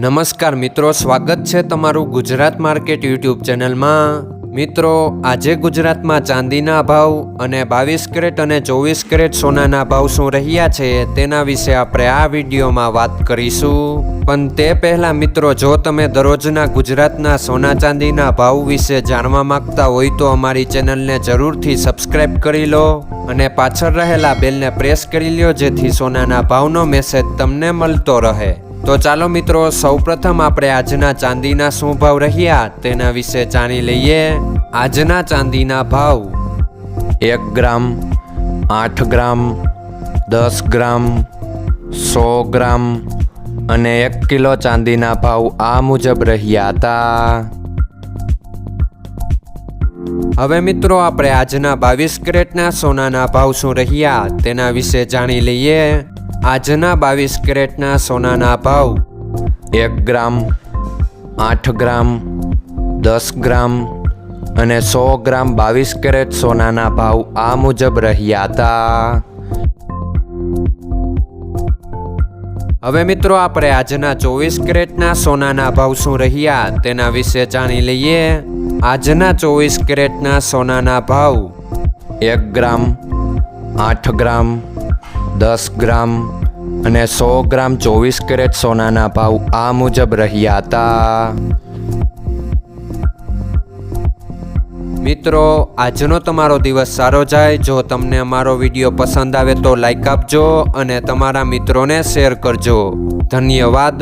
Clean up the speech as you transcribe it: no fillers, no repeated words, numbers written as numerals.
નમસ્કાર મિત્રો, સ્વાગત છે તમારું ગુજરાત માર્કેટ યુટ્યુબ ચેનલમાં। મિત્રો, આજે ગુજરાતમાં ચાંદીના ભાવ અને 22 કેરેટ અને 24 કેરેટ સોનાના ભાવ શું રહ્યા છે તેના વિશે આપણે આ વિડીયોમાં વાત કરીશું। પણ તે પહેલાં મિત્રો, જો તમે દરરોજના ગુજરાતના સોના ચાંદીના ભાવ વિશે જાણવા માંગતા હોય તો અમારી ચેનલને જરૂરથી સબસ્ક્રાઈબ કરી લો અને પાછળ રહેલા બેલને પ્રેસ કરી લો, જેથી સોનાના ભાવનો મેસેજ તમને મળતો રહે। તો ચાલો મિત્રો, સૌપ્રથમ આપણે આજના ચાંદીના શું ભાવ રહ્યા તેના વિશે જાણી લઈએ। આજના ચાંદીના ભાવ 1 ગ્રામ, 8 ગ્રામ, 10 ગ્રામ, 100 ગ્રામ અને 1 કિલો ચાંદીના ભાવ આ મુજબ રહ્યા હતા। હવે મિત્રો, આપણે આજના 22 કેરેટના સોનાના ભાવ શું રહ્યા તેના વિશે જાણી લઈએ। આજના 22 કેરેટના સોનાના ભાવ 1 ગ્રામ, 8 ગ્રામ, 10 ગ્રામ અને 100 ગ્રામ 22 કેરેટ સોનાના ભાવ આ મુજબ રહ્યા હતા। હવે મિત્રો, આપણે આજના 24 કેરેટના સોનાના ભાવ શું રહ્યા તેના વિશે જાણી લઈએ। આજના 24 કેરેટના સોનાના ભાવ 1 ગ્રામ, 8 ગ્રામ, 10 ગ્રામ અને 100 ગ્રામ 24 કેરેટ સોનાના ભાવ આ મુજબ રહ્યા હતા। મિત્રો, આજનો તમારો દિવસ સારો જાય। જો તમને અમારો વિડીયો પસંદ આવે તો લાઈક આપજો અને તમારા મિત્રોને શેર કરજો। ધન્યવાદ।